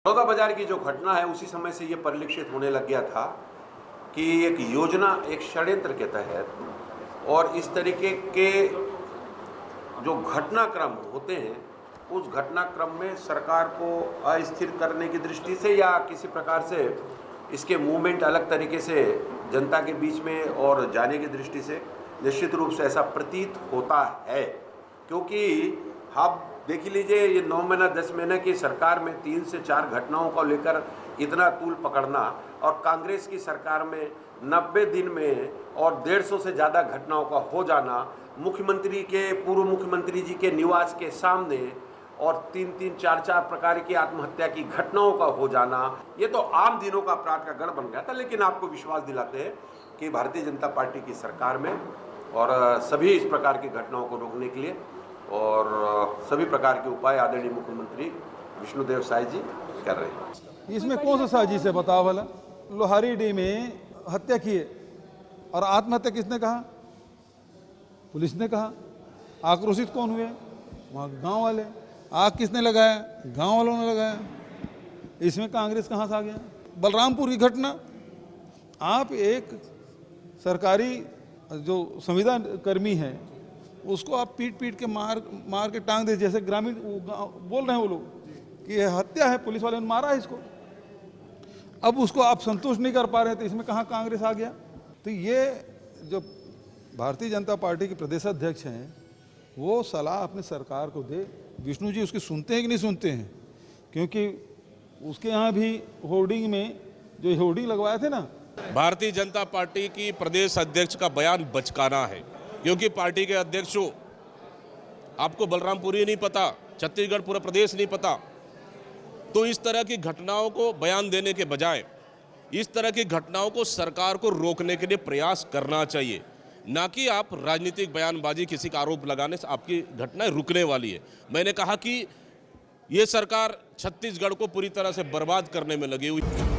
बड़ौदा बाजार की जो घटना है उसी समय से ये परिलक्षित होने लग गया था कि एक योजना, एक षड्यंत्र के तहत और इस तरीके के जो घटनाक्रम होते हैं उस घटनाक्रम में सरकार को अस्थिर करने की दृष्टि से या किसी प्रकार से इसके मूवमेंट अलग तरीके से जनता के बीच में और जाने की दृष्टि से निश्चित रूप से ऐसा प्रतीत होता है। क्योंकि आप देख लीजिए, ये 9 महीना 10 महीने की सरकार में 3 से 4 घटनाओं को लेकर इतना तूल पकड़ना और कांग्रेस की सरकार में 90 दिन में और 150 से ज़्यादा घटनाओं का हो जाना, मुख्यमंत्री के, पूर्व मुख्यमंत्री जी के निवास के सामने और 3-3, 4-4 प्रकार की आत्महत्या की घटनाओं का हो जाना, ये तो आम दिनों का अपराध का गढ़ बन गया था। लेकिन आपको विश्वास दिलाते हैं कि भारतीय जनता पार्टी की सरकार में और सभी इस प्रकार की घटनाओं को रोकने के लिए और सभी प्रकार के उपाय आदरणीय मुख्यमंत्री विष्णुदेव साय जी कर रहे हैं। इसमें कौन सा साजिश है बताओ भला? लोहारीडीह में हत्या की है और आत्महत्या किसने कहा? पुलिस ने कहा। आक्रोशित कौन हुए? वहाँ गांव वाले। आग किसने लगाया? गांव वालों ने लगाया। इसमें कांग्रेस कहाँ से आ गया? बलरामपुर की घटना, आप एक सरकारी जो संविदा कर्मी है उसको आप पीट पीट के मार के टांग दे, जैसे ग्रामीण बोल रहे हैं वो लोग कि यह हत्या है, पुलिस वाले ने मारा है इसको। अब उसको आप संतुष्ट नहीं कर पा रहे, तो इसमें कहाँ कांग्रेस आ गया? तो ये जो भारतीय जनता पार्टी के प्रदेश अध्यक्ष हैं वो सलाह अपने सरकार को दे। विष्णु जी उसकी सुनते हैं कि नहीं सुनते हैं? क्योंकि उसके यहाँ भी होर्डिंग में जो होर्डिंग लगवाए थे ना, भारतीय जनता पार्टी की प्रदेश अध्यक्ष का बयान बचकाना है। क्योंकि पार्टी के अध्यक्ष हो, आपको बलरामपुरी नहीं पता, छत्तीसगढ़ पूरा प्रदेश नहीं पता, तो इस तरह की घटनाओं को बयान देने के बजाय इस तरह की घटनाओं को सरकार को रोकने के लिए प्रयास करना चाहिए, ना कि आप राजनीतिक बयानबाजी, किसी का आरोप लगाने से आपकी घटनाएं रुकने वाली है। मैंने कहा कि ये सरकार छत्तीसगढ़ को पूरी तरह से बर्बाद करने में लगी हुई है।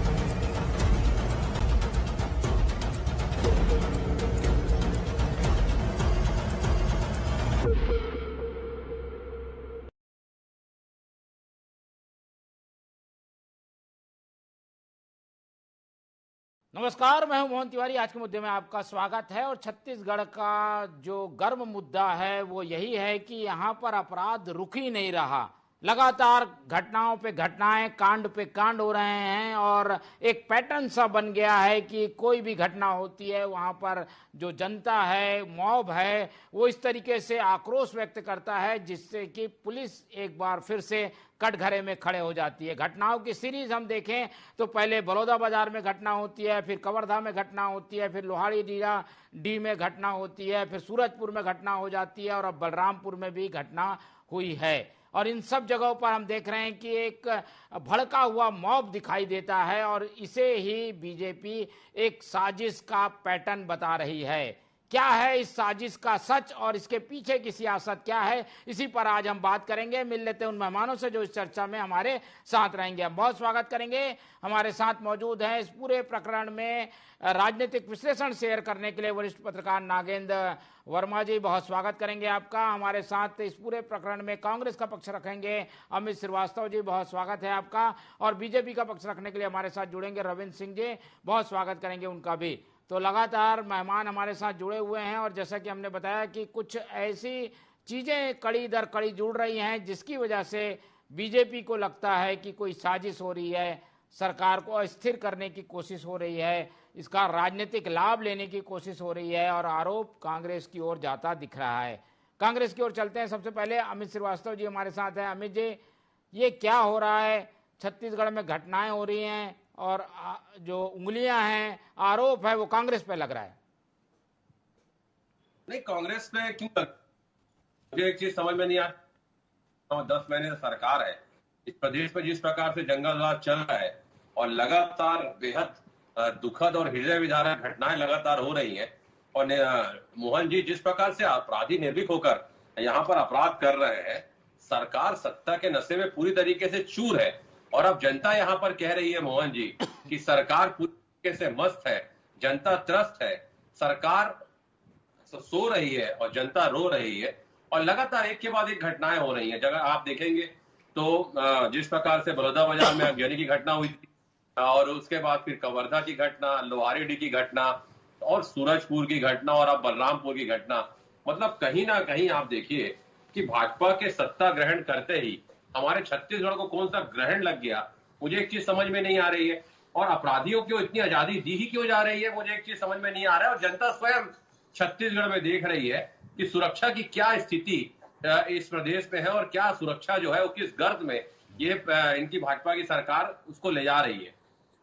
नमस्कार, मैं हूं मोहन तिवारी। आज के मुद्दे में आपका स्वागत है। और छत्तीसगढ़ का जो गर्म मुद्दा है वो यही है कि यहां पर अपराध रुक ही नहीं रहा। लगातार घटनाओं पे घटनाएं, कांड पे कांड हो रहे हैं और एक पैटर्न सा बन गया है कि कोई भी घटना होती है वहां पर जो जनता है, मॉब है, वो इस तरीके से आक्रोश व्यक्त करता है जिससे कि पुलिस एक बार फिर से कटघरे में खड़े हो जाती है। घटनाओं की सीरीज हम देखें तो पहले बड़ौदा बाजार में घटना होती है, फिर कवर्धा में घटना होती है, फिर लोहारीडीह में घटना होती है, फिर सूरजपुर में घटना हो जाती है और अब बलरामपुर में भी घटना हुई है। और इन सब जगहों पर हम देख रहे हैं कि एक भड़का हुआ मॉब दिखाई देता है और इसे ही बीजेपी एक साजिश का पैटर्न बता रही है। क्या है इस साजिश का सच और इसके पीछे की सियासत क्या है, इसी पर आज हम बात करेंगे। मिल लेते हैं उन मेहमानों से जो इस चर्चा में हमारे साथ रहेंगे। हम बहुत स्वागत करेंगे। हमारे साथ मौजूद हैं इस पूरे प्रकरण में राजनीतिक विश्लेषण शेयर करने के लिए वरिष्ठ पत्रकार नागेंद्र वर्मा जी, बहुत स्वागत करेंगे आपका। हमारे साथ इस पूरे प्रकरण में कांग्रेस का पक्ष रखेंगे अमित श्रीवास्तव जी, बहुत स्वागत है आपका। और बीजेपी का पक्ष रखने के लिए हमारे साथ जुड़ेंगे रविंद्र सिंह जी, बहुत स्वागत करेंगे उनका भी। तो लगातार मेहमान हमारे साथ जुड़े हुए हैं और जैसा कि हमने बताया कि कुछ ऐसी चीज़ें कड़ी दर कड़ी जुड़ रही हैं जिसकी वजह से बीजेपी को लगता है कि कोई साजिश हो रही है, सरकार को अस्थिर करने की कोशिश हो रही है, इसका राजनीतिक लाभ लेने की कोशिश हो रही है और आरोप कांग्रेस की ओर जाता दिख रहा है। कांग्रेस की ओर चलते हैं। सबसे पहले अमित श्रीवास्तव जी हमारे साथ हैं। अमित जी, ये क्या हो रहा है? छत्तीसगढ़ में घटनाएं हो रही हैं और जो उंगलियां हैं, आरोप है, वो कांग्रेस पे लग रहा है। नहीं, कांग्रेस पे क्यों मुझे एक चीज समझ में नहीं आता। 10 महीने से सरकार है इस प्रदेश में, जिस प्रकार से जंगलराज चल रहा है और लगातार बेहद दुखद और हृदय विदारक घटनाएं लगातार हो रही हैं और मोहन जी जिस प्रकार से अपराधी निर्भीक होकर यहाँ पर अपराध कर रहे हैं, सरकार सत्ता के नशे में पूरी तरीके से चूर है। और अब जनता यहाँ पर कह रही है मोहन जी कि सरकार पूरी तरीके से मस्त है, जनता त्रस्त है, सरकार सो रही है और जनता रो रही है और लगातार एक के बाद एक घटनाएं हो रही हैं। जगह आप देखेंगे तो जिस प्रकार से बलौदा बाजार में अगेरी की घटना हुई थी और उसके बाद फिर कवर्धा की घटना, लोहारीडीह की घटना और सूरजपुर की घटना और अब बलरामपुर की घटना, मतलब कहीं ना कहीं आप देखिए कि भाजपा के सत्ता ग्रहण करते ही हमारे छत्तीसगढ़ को कौन सा ग्रहण लग गया, मुझे एक चीज समझ में नहीं आ रही है। और अपराधियों को इतनी आजादी दी ही क्यों जा रही है, मुझे एक चीज समझ में नहीं आ रहा है। और जनता स्वयं छत्तीसगढ़ में देख रही है कि सुरक्षा की क्या स्थिति इस प्रदेश में है और क्या सुरक्षा जो है वो किस गर्द में ये इनकी भाजपा की सरकार उसको ले जा रही है।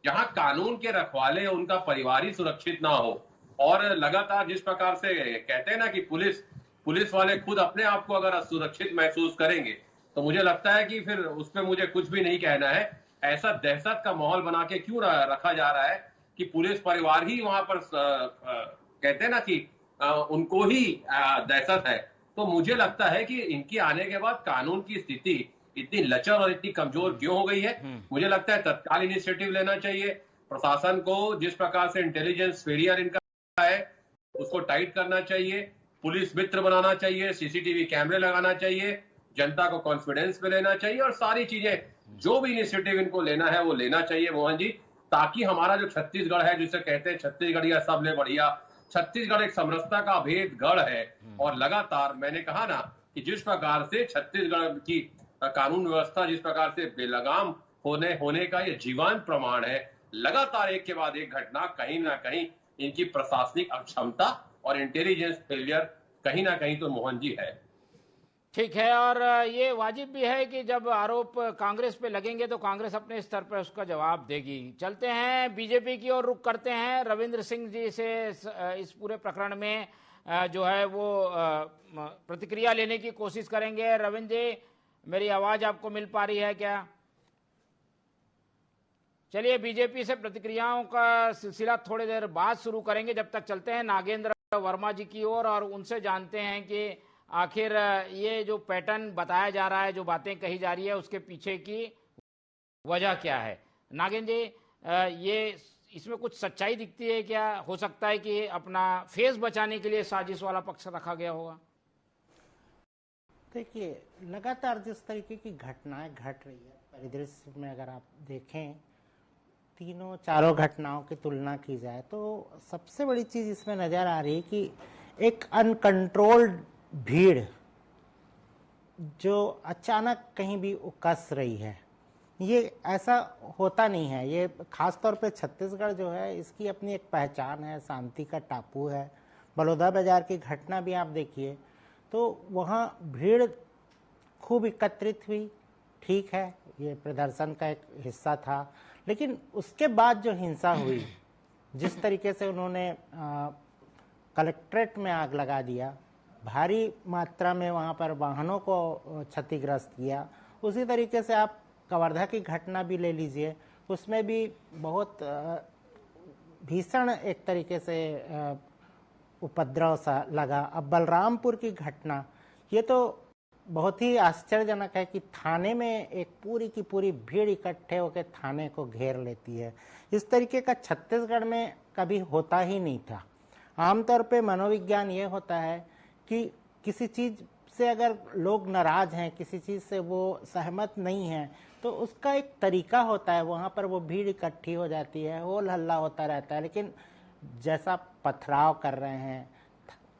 जहां कानून के रखवाले उनका परिवार ही सुरक्षित ना हो और लगातार जिस प्रकार से कहते हैं ना कि पुलिस वाले खुद अपने आप को अगर असुरक्षित महसूस करेंगे तो मुझे लगता है कि फिर उस पर मुझे कुछ भी नहीं कहना है। ऐसा दहशत का माहौल बना के क्यों रखा जा रहा है कि पुलिस परिवार ही वहां पर कहते हैं ना कि उनको ही दहशत है। तो मुझे लगता है कि इनकी आने के बाद कानून की स्थिति इतनी लचर और इतनी कमजोर क्यों हो गई है। मुझे लगता है तत्काल इनिशिएटिव लेना चाहिए प्रशासन को। जिस प्रकार से इंटेलिजेंस फेलियर इनका है उसको टाइट करना चाहिए, पुलिस मित्र बनाना चाहिए, सीसीटीवी कैमरे लगाना चाहिए, जनता को कॉन्फिडेंस में लेना चाहिए और सारी चीजें जो भी इनिशिएटिव इनको लेना है वो लेना चाहिए मोहन जी, ताकि हमारा जो छत्तीसगढ़ है जिसे कहते हैं छत्तीसगढ़िया सबले बढ़िया, छत्तीसगढ़ एक समरसता का भेद गढ़ है। और लगातार मैंने कहा ना कि जिस प्रकार से छत्तीसगढ़ की कानून व्यवस्था जिस प्रकार से बेलगाम होने का ये जीवंत प्रमाण है। लगातार एक के बाद एक घटना कहीं ना कहीं इनकी प्रशासनिक अक्षमता और इंटेलिजेंस फेलियर कहीं ना कहीं तो मोहन जी है। ठीक है, और ये वाजिब भी है कि जब आरोप कांग्रेस पे लगेंगे तो कांग्रेस अपने स्तर पर उसका जवाब देगी। चलते हैं बीजेपी की ओर रुख करते हैं, रविंद्र सिंह जी से इस पूरे प्रकरण में जो है वो प्रतिक्रिया लेने की कोशिश करेंगे। रविंद्र जी, मेरी आवाज आपको मिल पा रही है क्या? चलिए बीजेपी से प्रतिक्रियाओं का सिलसिला थोड़ी देर बाद शुरू करेंगे। जब तक चलते हैं नागेंद्र वर्मा जी की ओर और उनसे जानते हैं कि आखिर ये जो पैटर्न बताया जा रहा है, जो बातें कही जा रही है, उसके पीछे की वजह क्या है। नागेंद्र जी, ये इसमें कुछ सच्चाई दिखती है क्या? हो सकता है कि अपना फेस बचाने के लिए साजिश वाला पक्ष रखा गया होगा। देखिए, लगातार जिस तरीके की घटनाएं घट रही है परिदृश्य में अगर आप देखें, तीनों चारों घटनाओं की तुलना की जाए तो सबसे बड़ी चीज इसमें नजर आ रही है कि एक अनकंट्रोल्ड भीड़ जो अचानक कहीं भी उकस रही है। ये ऐसा होता नहीं है। ये खास तौर पे छत्तीसगढ़ जो है इसकी अपनी एक पहचान है, शांति का टापू है। बलौदा बाजार की घटना भी आप देखिए तो वहाँ भीड़ खूब एकत्रित हुई, ठीक है, ये प्रदर्शन का एक हिस्सा था, लेकिन उसके बाद जो हिंसा हुई, जिस तरीके से उन्होंने कलेक्ट्रेट में आग लगा दिया, भारी मात्रा में वहाँ पर वाहनों को क्षतिग्रस्त किया, उसी तरीके से आप कवर्धा की घटना भी ले लीजिए, उसमें भी बहुत भीषण एक तरीके से उपद्रव सा लगा। अब बलरामपुर की घटना, ये तो बहुत ही आश्चर्यजनक है कि थाने में एक पूरी की पूरी भीड़ इकट्ठे होकर थाने को घेर लेती है। इस तरीके का छत्तीसगढ़ में कभी होता ही नहीं था। आमतौर पे मनोविज्ञान ये होता है कि किसी चीज़ से अगर लोग नाराज हैं, किसी चीज़ से वो सहमत नहीं हैं, तो उसका एक तरीका होता है, वहाँ पर वो भीड़ इकट्ठी हो जाती है, होल हल्ला होता रहता है। लेकिन जैसा पथराव कर रहे हैं,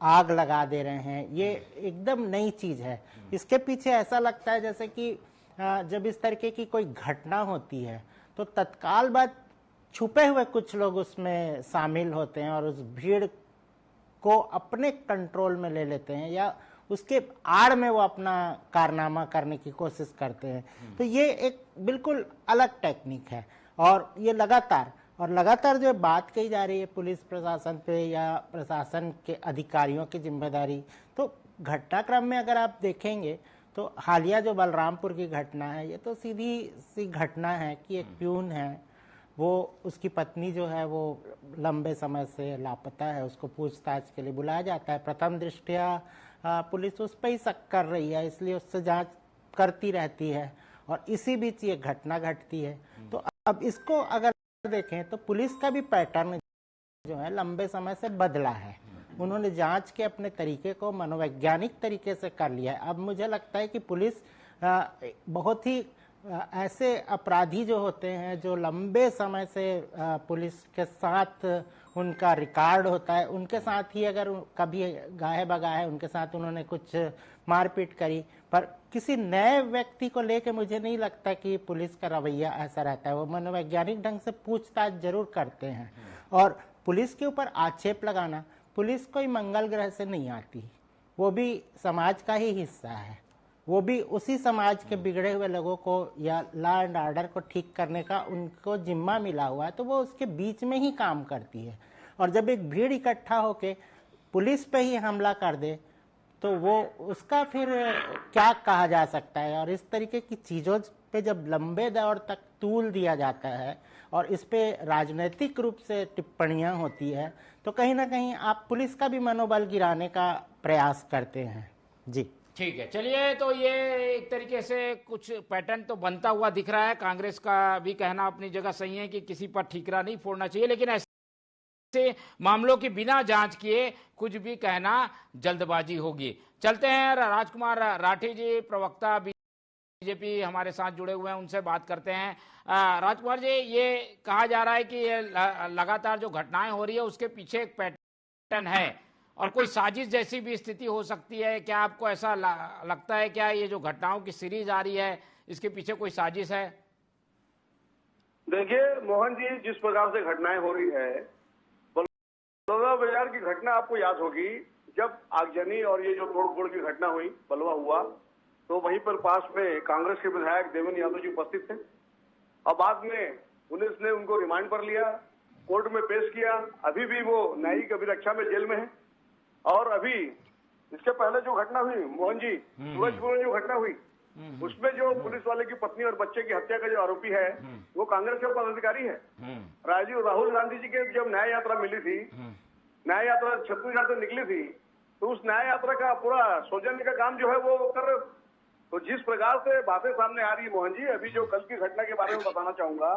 आग लगा दे रहे हैं, ये एकदम नई चीज़ है। इसके पीछे ऐसा लगता है जैसे कि जब इस तरीके की कोई घटना होती है तो तत्काल बाद छुपे हुए कुछ लोग उसमें शामिल होते हैं और उस भीड़ को अपने कंट्रोल में ले लेते हैं या उसके आड़ में वो अपना कारनामा करने की कोशिश करते हैं। तो ये एक बिल्कुल अलग टेक्निक है और ये लगातार जो बात कही जा रही है पुलिस प्रशासन पे या प्रशासन के अधिकारियों की जिम्मेदारी, तो घटनाक्रम में अगर आप देखेंगे तो हालिया जो बलरामपुर की घटना है, ये तो सीधी सी घटना है कि एक प्यून है, वो उसकी पत्नी जो है वो लंबे समय से लापता है, उसको पूछताछ के लिए बुलाया जाता है। प्रथम दृष्टया पुलिस उस पर ही शक कर रही है, इसलिए उससे जांच करती रहती है और इसी बीच ये घटना घटती है। तो अब इसको अगर देखें तो पुलिस का भी पैटर्न जो है लंबे समय से बदला है। उन्होंने जांच के अपने तरीके को मनोवैज्ञानिक तरीके से कर लिया है। अब मुझे लगता है कि पुलिस बहुत ही ऐसे अपराधी जो होते हैं जो लंबे समय से पुलिस के साथ उनका रिकॉर्ड होता है, उनके साथ ही अगर कभी गाहे बगाहे उनके साथ उन्होंने कुछ मारपीट करी, पर किसी नए व्यक्ति को लेके मुझे नहीं लगता कि पुलिस का रवैया ऐसा रहता है। वो मनोवैज्ञानिक ढंग से पूछताछ जरूर करते हैं। और पुलिस के ऊपर आक्षेप लगाना, पुलिस कोई मंगल ग्रह से नहीं आती, वो भी समाज का ही हिस्सा है। वो भी उसी समाज के बिगड़े हुए लोगों को या लॉ एंड ऑर्डर को ठीक करने का उनको जिम्मा मिला हुआ है, तो वो उसके बीच में ही काम करती है। और जब एक भीड़ इकट्ठा होके पुलिस पे ही हमला कर दे तो वो उसका फिर क्या कहा जा सकता है। और इस तरीके की चीज़ों पे जब लंबे दौर तक तूल दिया जाता है और इस पे राजनीतिक रूप से टिप्पणियां होती है, तो कहीं ना कहीं आप पुलिस का भी मनोबल गिराने का प्रयास करते हैं। जी ठीक है, चलिए, तो ये एक तरीके से कुछ पैटर्न तो बनता हुआ दिख रहा है। कांग्रेस का भी कहना अपनी जगह सही है कि किसी पर ठीकरा नहीं फोड़ना चाहिए, लेकिन ऐसे मामलों की बिना जांच किए कुछ भी कहना जल्दबाजी होगी। चलते हैं राजकुमार राठी जी, प्रवक्ता बीजेपी हमारे साथ जुड़े हुए हैं, उनसे बात करते हैं। राजकुमार जी, ये कहा जा रहा है कि ये लगातार जो घटनाएं हो रही है उसके पीछे एक पैटर्न है और कोई साजिश जैसी भी स्थिति हो सकती है। क्या आपको ऐसा लगता है? क्या ये जो घटनाओं की सीरीज आ रही है इसके पीछे कोई साजिश है? देखिए मोहन जी, जिस प्रकार से घटनाएं हो रही है, बलवा बाजार की घटना आपको याद होगी, जब आगजनी और ये जो तोड़फोड़ की घटना हुई, बलवा हुआ, तो वहीं पर पास में कांग्रेस के विधायक देवेंद्र यादव जी उपस्थित थे और बाद में पुलिस ने उनको रिमांड पर लिया, कोर्ट में पेश किया। अभी भी वो न्यायिक अभिरक्षा में जेल में है। और अभी इसके पहले जो घटना हुई मोहन जी, सूरजपुर में जो घटना हुई, उसमें जो पुलिस वाले की पत्नी और बच्चे की हत्या का जो आरोपी है वो कांग्रेस के पदाधिकारी है। राहुल गांधी जी के जब न्याय यात्रा मिली थी, न्याय यात्रा छत्तीसगढ़ से निकली थी, तो उस न्याय यात्रा का पूरा सौजन्य का काम जो है वो कर। तो जिस प्रकार से बातें सामने आ रही है मोहन जी, अभी जो कल की घटना के बारे में बताना चाहूंगा,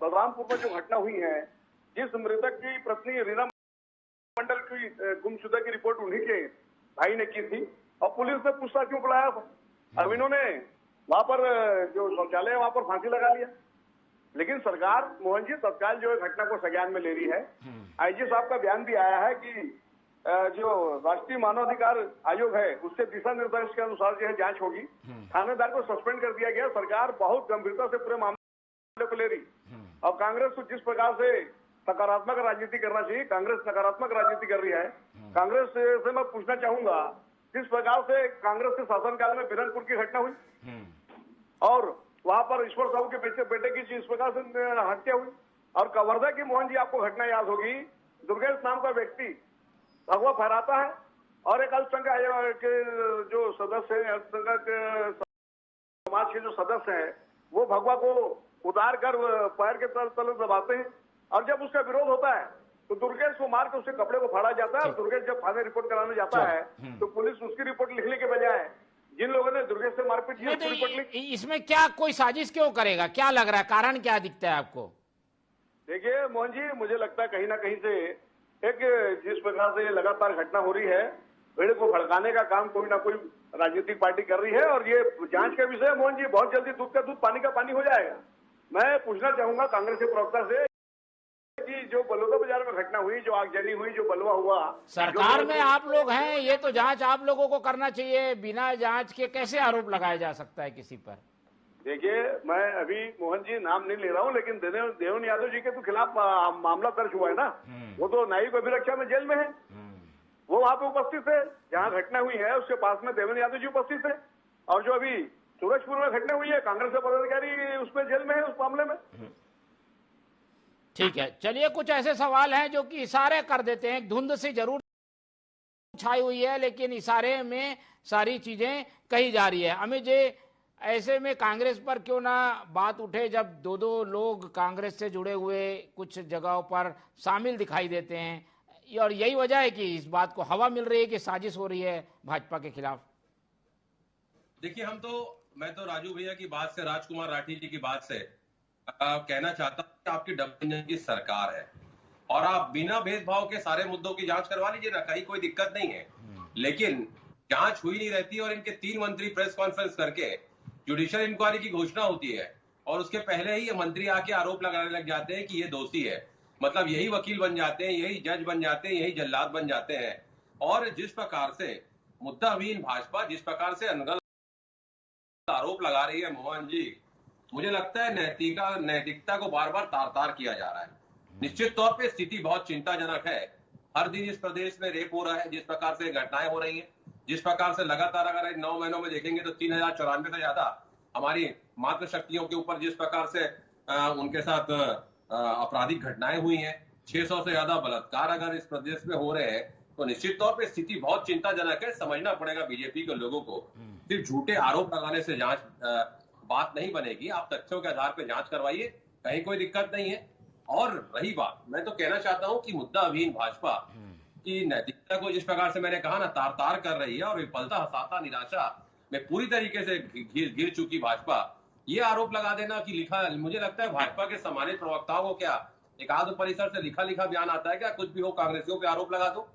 बलरामपुर में जो घटना हुई है, जिस मृतक की पत्नी रीना मंडल की गुमशुदा की रिपोर्ट उन्हीं के भाई ने की थी और पुलिस ने पूछताछ क्यों बुलाया था। अब इन्होंने वहां पर जो शौचालय है वहां पर फांसी लगा लिया। लेकिन सरकार मोहन जी तत्काल जो है घटना को संज्ञान में ले रही है। आईजी साहब का बयान भी आया है कि जो राष्ट्रीय मानवाधिकार आयोग है उसके दिशा निर्देश के अनुसार जो है जांच होगी। थानेदार को सस्पेंड कर दिया गया। सरकार बहुत गंभीरता से पूरे मामले को ले रही। अब कांग्रेस को जिस प्रकार से सकारात्मक राजनीति करना चाहिए, कांग्रेस नकारात्मक राजनीति कर रही है। कांग्रेस से मैं पूछना चाहूंगा, जिस प्रकार से कांग्रेस के शासनकाल में बिरनपुर की घटना हुई और वहां पर ईश्वर साहू के बेटे की जिस प्रकार से हत्या हुई, और कवर्धा की मोहन जी आपको घटना याद होगी, दुर्गेश नाम का व्यक्ति भगवा फहराता है और एक अल्पसंख्यक आयोग के जो सदस्य हैं, अल्पसंख्यक समाज के जो सदस्य हैं, वो भगवा को उतार कर पैर के तल दबाते हैं और जब उसका विरोध होता है तो दुर्गेश को मार कर उसके कपड़े को फाड़ा जाता है। दुर्गेश जब थाने रिपोर्ट कराने जाता है तो पुलिस उसकी रिपोर्ट लिखने के बजाय जिन लोगों ने दुर्गेश से मारपीट की उसकी रिपोर्ट लिखी। इसमें क्या कोई साजिश क्यों करेगा? क्या लग रहा है, कारण क्या दिखता है आपको? देखिए मोहन जी, मुझे लगता है कहीं ना कहीं से एक जिस प्रकार से ये लगातार घटना हो रही है, भीड़ को भड़काने का काम कोई ना कोई राजनीतिक पार्टी कर रही है। और ये जांच का विषय मोहन जी, बहुत जल्दी दूध का दूध पानी का पानी हो जाएगा। मैं पूछना चाहूंगा कांग्रेस के प्रवक्ता से कि जो बलौदा बाजार में घटना हुई, जो आगजनी हुई, जो बलवा हुआ, सरकार में आप लोग हैं, ये तो जांच आप लोगों को करना चाहिए। बिना जांच के कैसे आरोप लगाया जा सकता है किसी पर? देखिए, मैं अभी मोहन जी नाम नहीं ले रहा हूँ, लेकिन देवेंद्र यादव जी के तो खिलाफ मामला दर्ज हुआ है ना। वो तो न्यायिक अभिरक्षा में जेल में है। वो वहां पे उपस्थित है जहाँ घटना हुई है, उसके पास में देवेंद्र यादव जी उपस्थित है। और जो अभी सूरजपुर में घटना हुई है, कांग्रेस के पदाधिकारी उसमें जेल में है उस मामले में। ठीक है, चलिए, कुछ ऐसे सवाल हैं जो कि इशारे कर देते हैं। धुंध से जरूर छाई हुई है लेकिन इशारे में सारी चीजें कही जा रही है। अमित जी, ऐसे में कांग्रेस पर क्यों ना बात उठे जब दो लोग कांग्रेस से जुड़े हुए कुछ जगहों पर शामिल दिखाई देते हैं, और यही वजह है कि इस बात को हवा मिल रही है कि साजिश हो रही है भाजपा के खिलाफ। देखिए, मैं तो राजू भैया की बात से, राजकुमार राठी जी की बात से कहना चाहता हूं कि आपकी डबल इंजन की सरकार है और आप बिना भेदभाव के सारे मुद्दों की जांच करवा लीजिए ना, कहीं कोई दिक्कत नहीं है। लेकिन जांच हुई नहीं रहती और इनके 3 मंत्री प्रेस कॉन्फ्रेंस करके जुडिशियल इंक्वायरी की घोषणा होती है और उसके पहले ही ये मंत्री आके आरोप लगाने लग जाते हैं कि ये दोषी है। मतलब यही वकील बन जाते हैं, यही जज बन जाते हैं, यही जल्लाद बन जाते हैं। और जिस प्रकार से मुद्दाविहीन भाजपा जिस प्रकार से अनगढ़ आरोप लगा रही है मोहन जी, मुझे लगता है नैतिकता को बार बार तार तार किया जा रहा है। निश्चित तौर पे स्थिति बहुत चिंताजनक है। हर दिन इस प्रदेश में रेप हो रहा है, जिस प्रकार से घटनाएं हो रही हैं, जिस प्रकार से लगातार अगर 9 महीनों में देखेंगे तो 3094 से ज्यादा हमारी मातृशक्तियों के ऊपर जिस प्रकार से उनके साथ आपराधिक घटनाएं हुई हैं, 600 से ज्यादा बलात्कार अगर इस प्रदेश में हो रहे हैं, तो निश्चित तौर पे स्थिति बहुत चिंताजनक है। समझना पड़ेगा बीजेपी के लोगों को, सिर्फ झूठे आरोप लगाने से जांच बात नहीं बनेगी। आप तथ्यों के आधार पर जांच करवाइए, कहीं कोई दिक्कत नहीं है। और रही बात, मैं तो कहना चाहता हूं कि मुद्दाविहीन भाजपा की नैतिकता को जिस प्रकार से मैंने कहा ना तार तार कर रही है और विफलता, हताशा, निराशा में पूरी तरीके से गिर चुकी भाजपा, ये आरोप लगा देना कि मुझे लगता है भाजपा के सम्मानित प्रवक्ताओं को क्या एक आध परिसर से लिखा बयान आता है क्या, कुछ भी हो कांग्रेसियों पे आरोप लगा दो।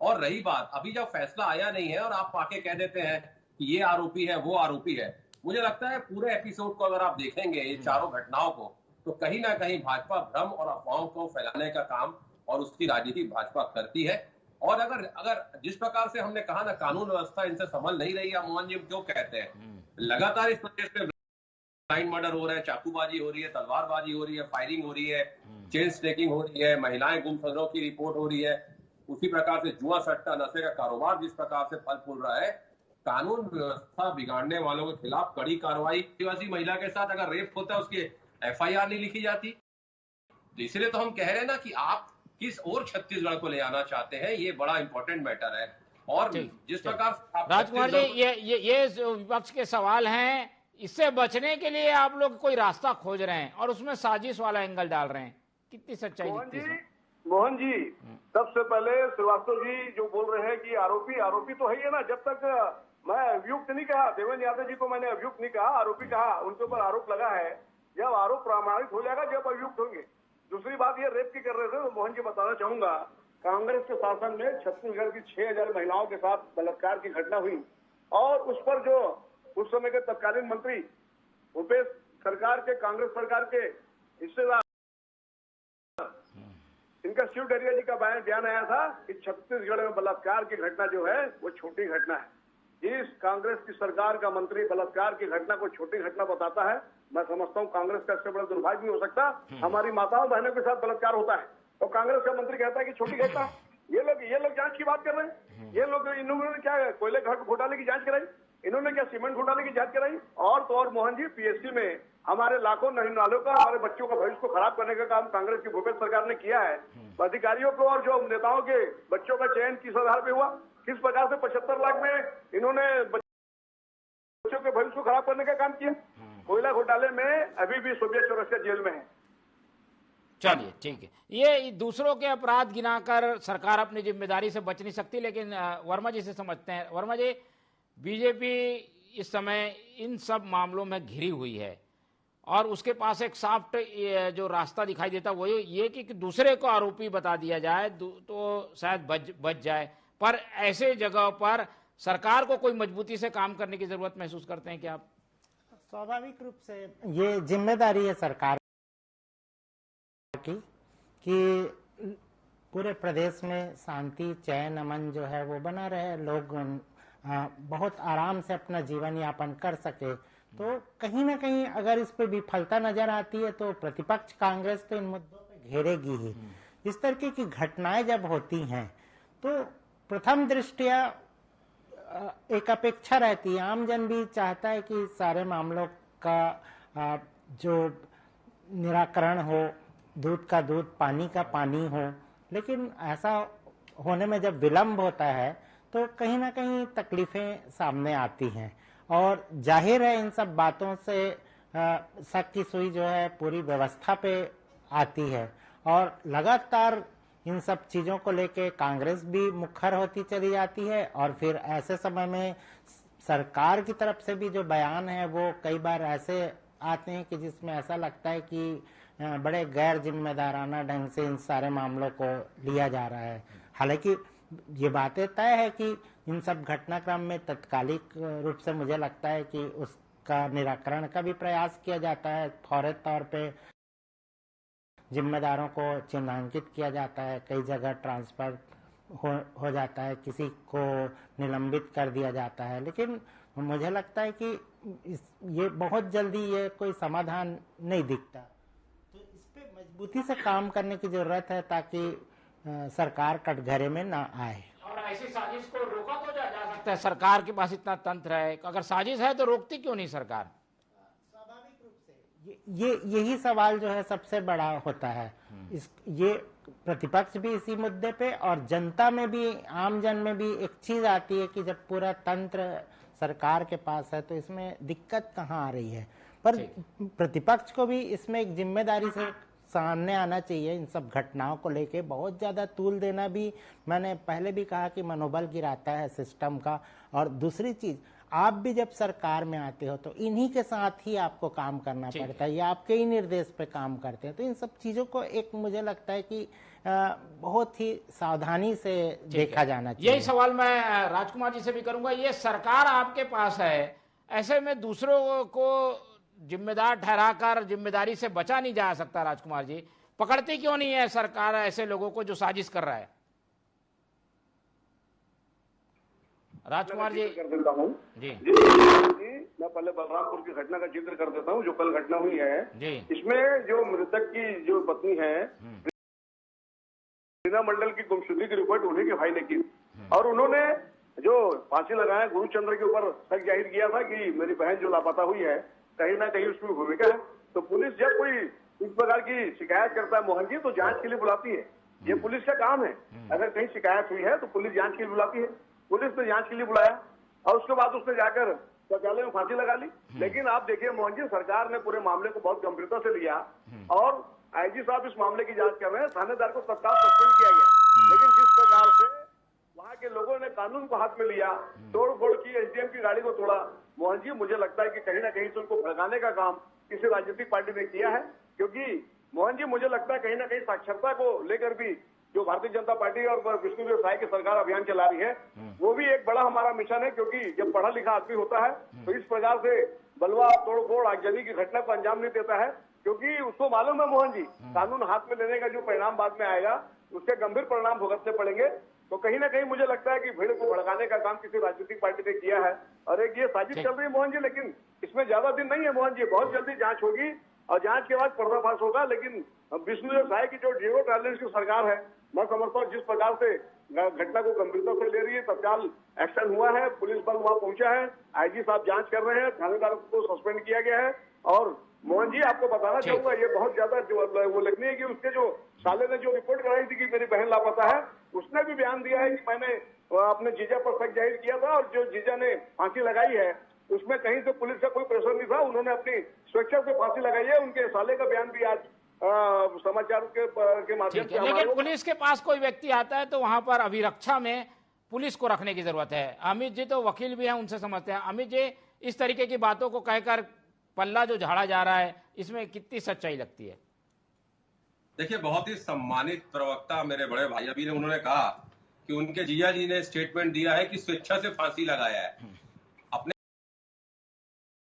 और रही बात, अभी जब फैसला आया नहीं है और आप आके कह देते हैं कि ये आरोपी है वो आरोपी है, मुझे लगता है पूरे एपिसोड को अगर आप देखेंगे, ये चारों घटनाओं को, तो कहीं ना कहीं भाजपा भ्रम और अफवाहों को फैलाने का काम और उसकी राजनीति भाजपा करती है। और अगर जिस प्रकार से हमने कहा ना कानून व्यवस्था इनसे संभल नहीं रही है, मोहन जी क्यों कहते हैं, लगातार इस प्रदेश में ब्लाइंड मर्डर हो रहा है, चाकूबाजी हो रही है, तलवारबाजी हो रही है, फायरिंग हो रही है, चेन स्नैकिंग हो रही है, महिलाएं गुमशुदों की रिपोर्ट हो रही है, उसी प्रकार से जुआ सट्टा नशे का कारोबार जिस प्रकार से फल फूल रहा है, कानून व्यवस्था बिगाड़ने वालों के खिलाफ कड़ी कार्रवाई। आदिवासी महिला के साथ अगर रेप होता है उसकी FIR नहीं लिखी जाती। तो इसलिए तो हम कह रहे हैं ना कि आप किस और छत्तीसगढ़ को ले आना चाहते हैं, ये बड़ा इंपॉर्टेंट मैटर है। और जिस प्रकार राजकुमार जी, ये विपक्ष के सवाल हैं, इससे बचने के लिए आप लोग कोई रास्ता खोज रहे हैं और उसमें साजिश वाला एंगल डाल रहे हैं, कितनी सच्चाई दिखती है? मोहन जी, सबसे पहले श्रीवास्तव जी जो बोल रहे हैं कि आरोपी तो है ही है ना। जब तक मैं अभियुक्त नहीं कहा, देवेंद्र यादव जी को मैंने अभियुक्त नहीं कहा, आरोपी कहा, उनके ऊपर आरोप लगा है। जब आरोप प्रमाणित हो जाएगा, जब अभियुक्त होंगे। दूसरी बात, ये रेप की कर रहे थे, तो मोहन जी बताना चाहूंगा, कांग्रेस के शासन में छत्तीसगढ़ की 6000 महिलाओं के साथ बलात्कार की घटना हुई और उस पर जो उस समय के तत्कालीन मंत्री भूपेश सरकार के, कांग्रेस सरकार के हिस्सेदार इनका शिव डरिया जी का बयान आया था कि छत्तीसगढ़ में बलात्कार की घटना जो है वो छोटी घटना है। जिस कांग्रेस की सरकार का मंत्री बलात्कार की घटना को छोटी घटना बताता है, मैं समझता हूं कांग्रेस का इससे बड़ा दुर्भाग्य नहीं हो सकता। हमारी माताओं बहनों के साथ बलात्कार होता है और कांग्रेस का मंत्री कहता है कि छोटी घटना। ये लोग जांच की बात कर रहे हैं। ये लोग, इन्होंने क्या कोयले घोटाले की जांच कराई, इन्होंने क्या सीमेंट घोटाले की जांच कराई? और तो और मोहन जी, PSC में हमारे लाखों नहींनालों का, हमारे बच्चों का भविष्य को खराब करने का काम कांग्रेस की भूपेश सरकार ने किया है। अधिकारियों को और जो नेताओं के बच्चों का चयन किस आधार पे हुआ, किस प्रकार से 75 लाख में इन्होंने बच्चों के भविष्य को खराब करने का काम किया। कोयला घोटाले में अभी भी सोवियत चौरसिया जेल में है। चलिए ठीक है, ये दूसरों के अपराध गिनाकर सरकार अपनी जिम्मेदारी से बच नहीं सकती, लेकिन वर्मा जी से समझते हैं। वर्मा जी, बीजेपी इस समय इन सब मामलों में घिरी हुई है और उसके पास एक सॉफ्ट जो रास्ता दिखाई देता वो ये कि दूसरे को आरोपी बता दिया जाए तो शायद बच जाए। पर ऐसे जगह पर सरकार को कोई मजबूती से काम करने की जरूरत महसूस करते हैं क्या आप? स्वाभाविक रूप से ये जिम्मेदारी है सरकार की कि पूरे प्रदेश में शांति, चैन, अमन जो है वो बना रहे, लोग बहुत आराम से अपना जीवन यापन कर सके। तो कहीं ना कहीं अगर इस पे विफलता नजर आती है तो प्रतिपक्ष कांग्रेस तो इन मुद्दों पे घेरेगी ही। इस तरीके की घटनाएं जब होती हैं तो प्रथम दृष्टया एक अपेक्षा रहती है, आमजन भी चाहता है कि सारे मामलों का जो निराकरण हो, दूध का दूध, पानी का पानी हो। लेकिन ऐसा होने में जब विलंब होता है तो कहीं ना कहीं तकलीफें सामने आती हैं और जाहिर है इन सब बातों से शक की सुई जो है पूरी व्यवस्था पे आती है और लगातार इन सब चीजों को लेके कांग्रेस भी मुखर होती चली जाती है। और फिर ऐसे समय में सरकार की तरफ से भी जो बयान है वो कई बार ऐसे आते हैं कि जिसमें ऐसा लगता है कि बड़े गैर जिम्मेदाराना ढंग से इन सारे मामलों को लिया जा रहा है। हालांकि ये बातें तय है कि इन सब घटनाक्रम में तत्कालिक रूप से मुझे लगता है कि उस का निराकरण का भी प्रयास किया जाता है। फौरी तौर पे जिम्मेदारों को चिन्हांकित किया जाता है, कई जगह ट्रांसफर हो जाता है, किसी को निलंबित कर दिया जाता है। लेकिन मुझे लगता है कि ये बहुत जल्दी ये कोई समाधान नहीं दिखता, तो इस पे मजबूती से काम करने की जरूरत है ताकि सरकार कटघरे में ना आए। और ऐसी साजिश को रोका तो जा सकता है, सरकार के पास इतना तंत्र है, अगर साजिश है तो रोकती क्यों नहीं सरकार? स्वाभाविक रूप से यही सवाल जो है सबसे बड़ा होता है। ये प्रतिपक्ष भी इसी मुद्दे पे, और जनता में भी, आम जन में भी एक चीज आती है कि जब पूरा तंत्र सरकार के पास है तो इसमें दिक्कत कहाँ आ रही है। पर प्रतिपक्ष को भी इसमें एक जिम्मेदारी से सामने आना चाहिए। इन सब घटनाओं को लेके बहुत ज्यादा तूल देना भी, मैंने पहले भी कहा कि मनोबल गिराता है सिस्टम का। और दूसरी चीज, आप भी जब सरकार में आते हो तो इन्हीं के साथ ही आपको काम करना पड़ता है, या आपके ही निर्देश पे काम करते हैं। तो इन सब चीजों को एक मुझे लगता है कि बहुत ही सावधानी से देखा जाना चाहिए। यही सवाल मैं राजकुमार जी से भी करूंगा। ये सरकार आपके पास है, ऐसे में दूसरों को जिम्मेदार ठहराकर जिम्मेदारी से बचा नहीं जा सकता। राजकुमार जी, पकड़ती क्यों नहीं है सरकार ऐसे लोगों को जो साजिश कर रहा है? राजकुमार जी कर देता हूँ जी। मैं पहले बलरामपुर की घटना का जिक्र कर देता हूँ जो कल घटना हुई है जी। इसमें जो मृतक की जो पत्नी है रीना मंडल की गुमशुदगी की रिपोर्ट उन्हीं के भाई ने की, और उन्होंने जो फांसी लगाया गुरुचंद्र के ऊपर शक जाहिर किया था कि मेरी बहन जो लापता हुई है कहीं ना कहीं उसकी भूमिका है। तो पुलिस जब कोई इस प्रकार की शिकायत करता है मोहन जी तो जांच के लिए बुलाती है, ये पुलिस का काम है। अगर कहीं शिकायत हुई है तो पुलिस जांच के लिए बुलाती है। पुलिस ने जांच के लिए बुलाया और उसके बाद उसने जाकर शौचालय में फांसी लगा ली। लेकिन आप देखिए मोहन जी, सरकार ने पूरे मामले को बहुत गंभीरता से लिया और आईजी साहब इस मामले की जांच कर रहे हैं। थानेदार को तत्काल सस्पेंड किया गया। लेकिन जिस प्रकार से वहां के लोगों ने कानून को हाथ में लिया, तोड़ फोड़ की, एसडीएम की गाड़ी को तोड़ा, मोहन जी मुझे लगता है कि कहीं ना कहीं से उनको भड़काने का काम किसी राजनीतिक पार्टी ने किया है। क्योंकि मोहन जी मुझे लगता है कहीं ना कहीं साक्षरता को लेकर भी जो भारतीय जनता पार्टी और विष्णुदेव साय की सरकार अभियान चला रही है वो भी एक बड़ा हमारा मिशन है। क्योंकि जब पढ़ा लिखा आदमी होता है तो इस प्रकार से बलवा, तोड़फोड़, आगजनी की घटना को अंजाम नहीं देता है, क्योंकि उसको मालूम है मोहन जी कानून हाथ में लेने का जो परिणाम बाद में आएगा उसके गंभीर परिणाम भुगतने पड़ेंगे। तो कहीं ना कहीं मुझे लगता है कि भीड़ को भड़काने का काम किसी राजनीतिक पार्टी ने किया है और एक ये साजिश चल रही है मोहन जी। लेकिन इसमें ज्यादा दिन नहीं है मोहन जी, बहुत जल्दी जांच होगी और जांच के बाद पर्दाफाश होगा। लेकिन विष्णुदेव साय की जो जीरो टॉलरेंस की सरकार है, मैं समझता हूँ जिस प्रकार से घटना को गंभीरता से ले रही है, तत्काल एक्शन हुआ है, पुलिस बल वहां पहुंचा है, आईजी साहब जांच कर रहे हैं, थानेदार को सस्पेंड किया गया है। और मोहन जी आपको बताना चाहूंगा ये बहुत ज्यादा वो लगनी है कि उसके जो साले ने जो रिपोर्ट कराई थी कि मेरी बहन लापता है, उसने भी बयान दिया है कि मैंने अपने जीजा पर शक जाहिर किया था और जो जीजा ने फांसी लगाई है उसमें कहीं से पुलिस का कोई प्रेशर नहीं था, उन्होंने अपनी स्वेच्छा से फांसी लगाई है। उनके साले का बयान भी आज समाचार के माध्यम से। लेकिन पुलिस के पास कोई व्यक्ति आता है तो वहां पर अभिरक्षा में पुलिस को रखने की जरूरत है। अमित जी तो वकील भी हैं, उनसे समझते हैं। अमित जी, इस तरीके की बातों को कहकर पल्ला जो झाड़ा जा रहा है इसमें कितनी सच्चाई लगती है? देखिए, बहुत ही सम्मानित प्रवक्ता मेरे बड़े भाई अभी ने उन्होंने कहा कि उनके जीजा जी ने स्टेटमेंट दिया है कि स्वेच्छा से फांसी लगाया है। अपने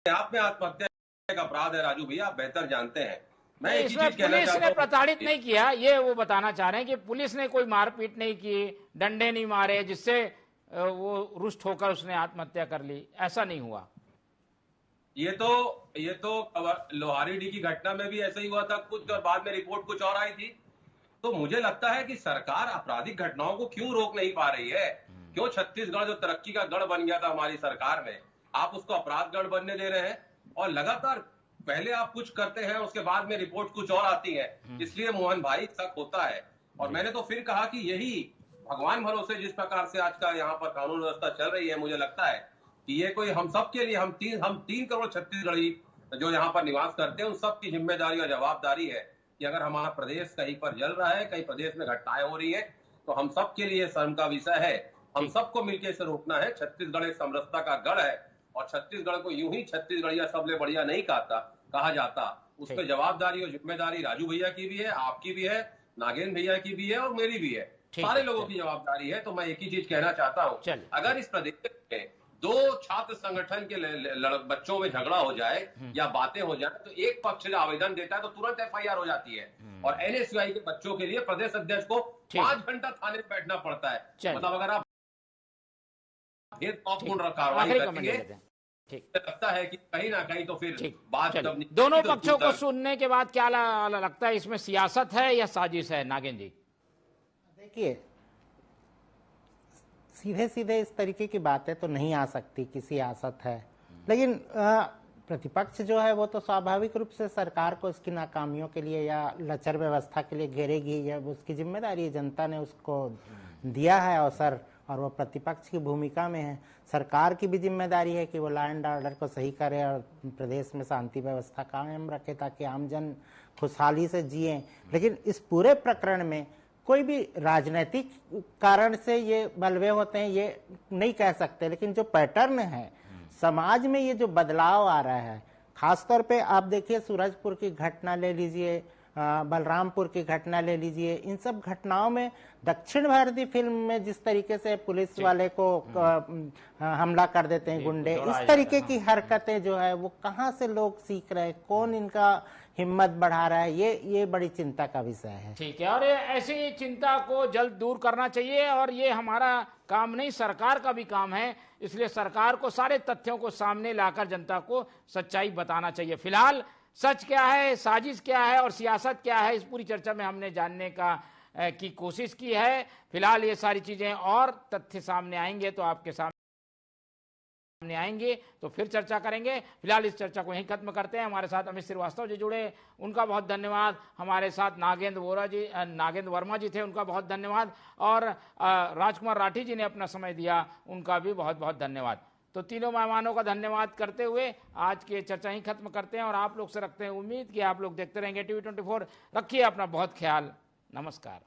आप में आत्महत्या एक अपराध है राजू भैया, आप बेहतर जानते हैं। मैं एक ही चीज कहना चाहता हूं, पुलिस ने प्रताड़ित नहीं किया, ये वो बताना चाह रहे हैं कि पुलिस ने कोई मारपीट नहीं की, डंडे नहीं मारे जिससे वो रुष्ट होकर उसने आत्महत्या कर ली, ऐसा नहीं हुआ। ये तो लोहारी डी की घटना में भी ऐसा ही हुआ था कुछ, और बाद में रिपोर्ट कुछ और आई थी। तो मुझे लगता है कि सरकार आपराधिक घटनाओं को क्यों रोक नहीं पा रही है? क्यों छत्तीसगढ़ जो तरक्की का गढ़ बन गया था हमारी सरकार में, आप उसको अपराध गढ़ बनने दे रहे हैं? और लगातार पहले आप कुछ करते हैं, उसके बाद में रिपोर्ट कुछ और आती है, इसलिए मोहन भाई शक होता है। और मैंने तो फिर कहा कि यही भगवान भरोसे जिस प्रकार से आज का यहाँ पर कानून व्यवस्था चल रही है, मुझे लगता है कि ये कोई हम सब के लिए, हम 3 करोड़ छत्तीसगढ़ी जो यहाँ पर निवास करते हैं उन सब की जिम्मेदारी और जवाबदारी है कि अगर हमारा प्रदेश कहीं पर जल रहा है, कहीं प्रदेश में घटनाएं हो रही है, तो हम सब के लिए शर्म का विषय है। हम सबको मिलकर इसे रोकना है। छत्तीसगढ़ एक समरसता का गढ़ है और छत्तीसगढ़ को यूं ही छत्तीसगढ़िया सबले बढ़िया नहीं कहा जाता। उस पर जवाबदारी और जिम्मेदारी राजू भैया की भी है, आपकी भी है, नागेंद्र भैया की भी है और मेरी भी है, सारे लोगों की जवाबदारी है। तो मैं एक ही चीज कहना चाहता हूँ, अगर इस प्रदेश में दो छात्र संगठन के बच्चों में झगड़ा हो जाए या बातें हो जाए तो एक पक्ष का आवेदन देता है तो तुरंत एफआईआर हो जाती है। और एनएसयूआई के बच्चों के लिए प्रदेश अध्यक्ष को 5 घंटा थाने में बैठना पड़ता है। मतलब अगर आप भेदभावपूर्ण कार्रवाई करेंगे ठीक लगता है कि कहीं ना कहीं तो फिर बात जब दोनों पक्षों को सुनने के बाद क्या लगता है, इसमें सियासत है या साजिश है? नागेंद्र जी देखिए, सीधे सीधे इस तरीके की बातें तो नहीं आ सकती कि सियासत है, लेकिन प्रतिपक्ष जो है वो तो स्वाभाविक रूप से सरकार को उसकी नाकामियों के लिए या लचर व्यवस्था के लिए घेरेगी, या उसकी जिम्मेदारी है। जनता ने उसको दिया है अवसर और वो प्रतिपक्ष की भूमिका में है। सरकार की भी जिम्मेदारी है कि वो लॉ एंड ऑर्डर को सही करे और प्रदेश में शांति व्यवस्था कायम रखे ताकि आमजन खुशहाली से जिए। लेकिन इस पूरे प्रकरण में कोई भी राजनीतिक कारण से ये बलवे होते हैं ये नहीं कह सकते, लेकिन जो पैटर्न है समाज में, ये जो बदलाव आ रहा है, खासतौर पे आप देखिए सूरजपुर की घटना ले लीजिए, बलरामपुर की घटना ले लीजिए, इन सब घटनाओं में दक्षिण भारतीय फिल्म में जिस तरीके से पुलिस वाले को हमला कर देते हैं गुंडे, इस तरीके की हरकतें जो है वो कहाँ से लोग सीख रहे हैं, कौन इनका हिम्मत बढ़ा रहा है, ये बड़ी चिंता का विषय है। ठीक है, और ऐसी चिंता को जल्द दूर करना चाहिए और ये हमारा काम नहीं, सरकार का भी काम है। इसलिए सरकार को सारे तथ्यों को सामने लाकर जनता को सच्चाई बताना चाहिए। फिलहाल सच क्या है, साजिश क्या है और सियासत क्या है, इस पूरी चर्चा में हमने जानने की कोशिश की है। फिलहाल ये सारी चीजें और तथ्य सामने आएंगे तो आपके सामने आएंगे तो फिर चर्चा करेंगे। फिलहाल इस चर्चा को यहीं खत्म करते हैं। हमारे साथ अमित श्रीवास्तव जी जुड़े, उनका बहुत धन्यवाद। हमारे साथ नागेंद्र वर्मा जी थे, उनका बहुत धन्यवाद। और राजकुमार राठी जी ने अपना समय दिया, उनका भी बहुत बहुत धन्यवाद। तो तीनों मेहमानों का धन्यवाद करते हुए आज की चर्चा ही खत्म करते हैं और आप लोग से रखते हैं उम्मीद कि आप लोग देखते रहेंगे टीवी 24। रखिए अपना बहुत ख्याल। नमस्कार।